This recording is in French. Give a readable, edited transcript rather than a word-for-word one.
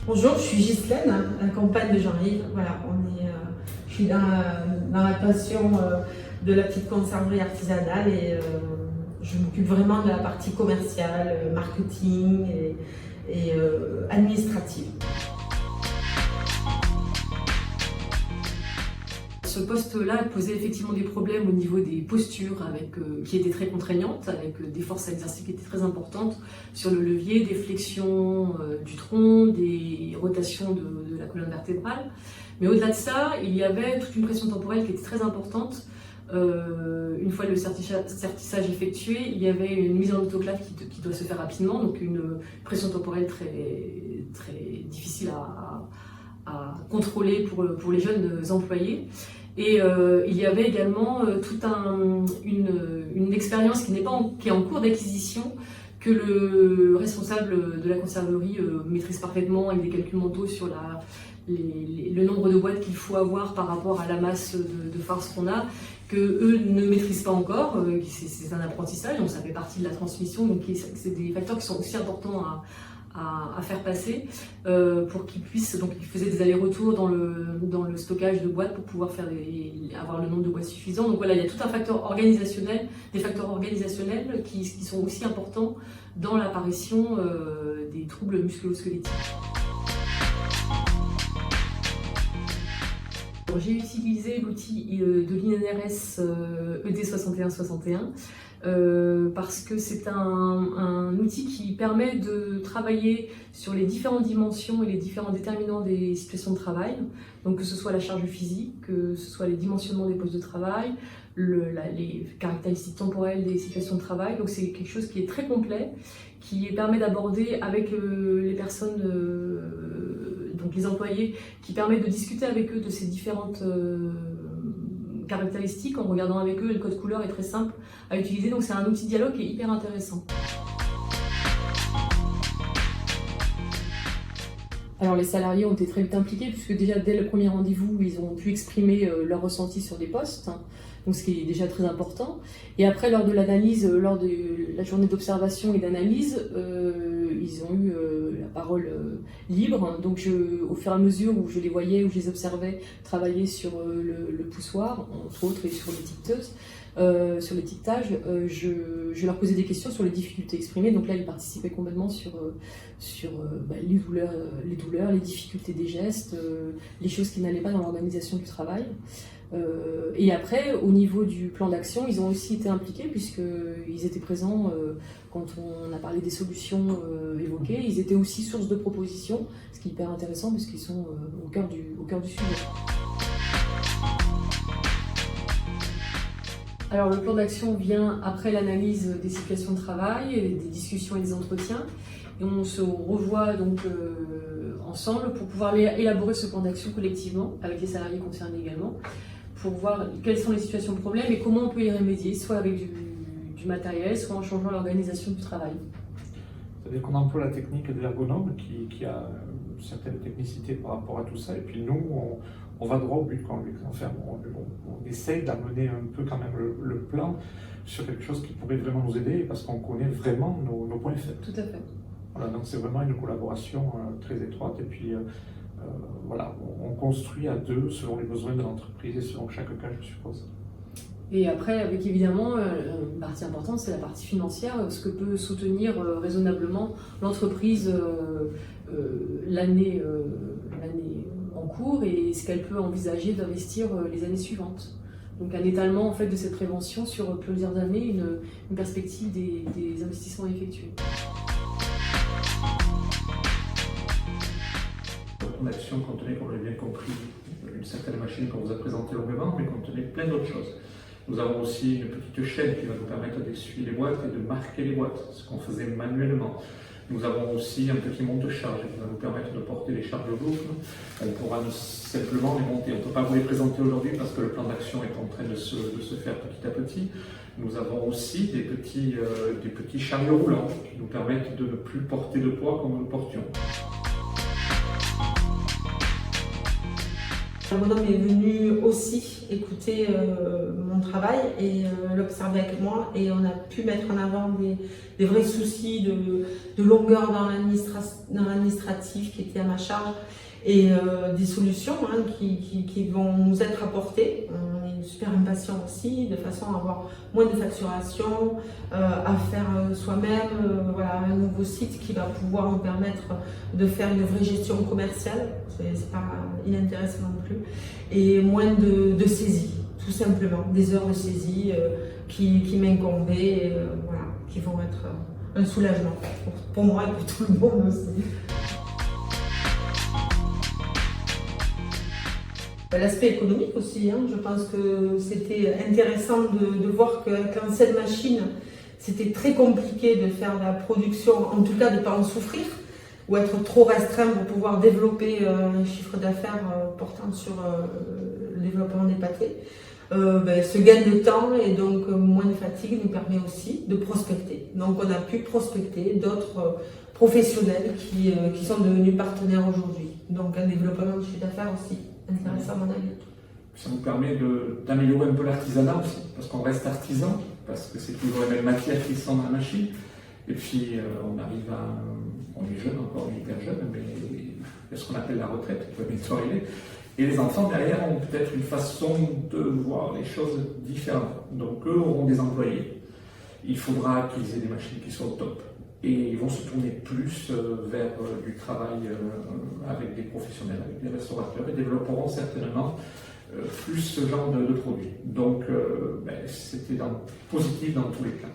Bonjour, je suis Ghislaine, la compagne de Jean-Yves. Voilà, je suis dans la passion de la petite conserverie artisanale et je m'occupe vraiment de la partie commerciale, marketing et administrative. Ce poste-là posait effectivement des problèmes au niveau des postures qui étaient très contraignantes, avec des forces à exercer qui étaient très importantes sur le levier, des flexions du tronc, des rotations de la colonne vertébrale. Mais au-delà de ça, il y avait toute une pression temporelle qui était très importante. Une fois le sertissage effectué, il y avait une mise en autoclave qui doit se faire rapidement, donc une pression temporelle très, très difficile à contrôler pour les jeunes employés. Et il y avait également toute une expérience qui est en cours d'acquisition, que le responsable de la conserverie maîtrise parfaitement, avec des calculs mentaux sur le nombre de boîtes qu'il faut avoir par rapport à la masse de farce qu'on a, que eux ne maîtrisent pas encore. C'est un apprentissage, donc ça fait partie de la transmission, donc c'est des facteurs qui sont aussi importants à faire passer pour qu'ils puissent. Donc ils faisaient des allers-retours dans le stockage de boîtes pour pouvoir avoir le nombre de boîtes suffisant. Donc voilà, il y a tout un facteur organisationnel, des facteurs organisationnels qui sont aussi importants dans l'apparition des troubles musculo-squelettiques. J'ai utilisé l'outil de l'INRS ED6161 parce que c'est un outil qui permet de travailler sur les différentes dimensions et les différents déterminants des situations de travail, donc que ce soit la charge physique, que ce soit les dimensionnements des postes de travail, les caractéristiques temporelles des situations de travail. Donc c'est quelque chose qui est très complet, qui permet d'aborder avec les personnes, donc les employés, qui permet de discuter avec eux de ces différentes caractéristiques en regardant avec eux. Le code couleur est très simple à utiliser, donc c'est un outil de dialogue qui est hyper intéressant. Alors les salariés ont été très vite impliqués, puisque déjà dès le premier rendez-vous, ils ont pu exprimer leur ressenti sur des postes, donc ce qui est déjà très important. Et après, lors de l'analyse, lors de la journée d'observation et d'analyse, ils ont eu la parole libre. Donc au fur et à mesure où je les voyais, où je les observais travailler sur le poussoir, entre autres, et sur l'étiqueteuse, sur l'étiquetage, je leur posais des questions sur les difficultés exprimées. Donc là, ils participaient complètement sur les douleurs, les difficultés des gestes, les choses qui n'allaient pas dans l'organisation du travail. Et après, au niveau du plan d'action, ils ont aussi été impliqués, puisqu'ils étaient présents quand on a parlé des solutions évoquées. Ils étaient aussi source de propositions, ce qui est hyper intéressant, parce qu'ils sont au cœur du sujet. Alors le plan d'action vient après l'analyse des situations de travail, des discussions et des entretiens. Et on se revoit donc ensemble pour pouvoir élaborer ce plan d'action collectivement, avec les salariés concernés également, pour voir quelles sont les situations de problème et comment on peut y remédier, soit avec du matériel, soit en changeant l'organisation du travail. C'est-à-dire qu'on emploie la technique de l'ergonome qui a une certaine technicité par rapport à tout ça, et puis nous, on va droit au but quand on essaye d'amener un peu quand même le plan sur quelque chose qui pourrait vraiment nous aider, parce qu'on connaît vraiment nos points faibles. Tout à fait. Voilà, donc c'est vraiment une collaboration très étroite, et puis voilà, on construit à deux selon les besoins de l'entreprise et selon chaque cas, je suppose. Et après, avec évidemment, une partie importante, c'est la partie financière, ce que peut soutenir raisonnablement l'entreprise l'année en cours, et ce qu'elle peut envisager d'investir les années suivantes. Donc un étalement en fait de cette prévention sur plusieurs années, une perspective des investissements effectués. L'action contenait, comme vous l'avez bien compris, une certaine machine qu'on vous a présentée longuement, mais contenait plein d'autres choses. Nous avons aussi une petite chaîne qui va nous permettre d'essuyer les boîtes et de marquer les boîtes, ce qu'on faisait manuellement. Nous avons aussi un petit monte-charge qui va nous permettre de porter les charges lourdes. On pourra simplement les monter. On ne peut pas vous les présenter aujourd'hui parce que le plan d'action est en train de se faire petit à petit. Nous avons aussi des petits chariots roulants qui nous permettent de ne plus porter de poids comme nous le portions. Ergonome est venu aussi écouter mon travail et l'observer avec moi, et on a pu mettre en avant des vrais soucis de longueur dans l'administratif qui étaient à ma charge, et des solutions qui vont nous être apportées. On est super impatients aussi, de façon à avoir moins de facturation, à faire soi-même voilà, un nouveau site qui va pouvoir nous permettre de faire une vraie gestion commerciale, c'est pas inintéressant non plus, et moins de saisie, tout simplement, des heures de saisie qui m'incombaient, voilà, qui vont être un soulagement pour moi et pour tout le monde aussi. L'aspect économique aussi, je pense que c'était intéressant de voir qu'en cette machine, c'était très compliqué de faire la production, en tout cas de ne pas en souffrir, ou être trop restreint pour pouvoir développer un chiffre d'affaires portant sur le développement des pâtés. Ce gain de temps et donc moins de fatigue nous permet aussi de prospecter. Donc on a pu prospecter d'autres professionnels qui sont devenus partenaires aujourd'hui. Donc un développement de chiffre d'affaires aussi intéressant à mon avis. Ça nous permet d'améliorer un peu l'artisanat aussi, parce qu'on reste artisan, parce que c'est toujours les mêmes matières qui sont dans la machine. Et puis on arrive on est jeune encore, on est hyper jeune, mais il y a ce qu'on appelle la retraite, qui peut bientôt arriver. Et les enfants derrière ont peut-être une façon de voir les choses différentes. Donc eux auront des employés. Il faudra qu'ils aient des machines qui soient au top. Et ils vont se tourner plus vers du travail avec des professionnels, avec des restaurateurs, et développeront certainement plus ce genre de produits. Donc c'était positif dans tous les cas.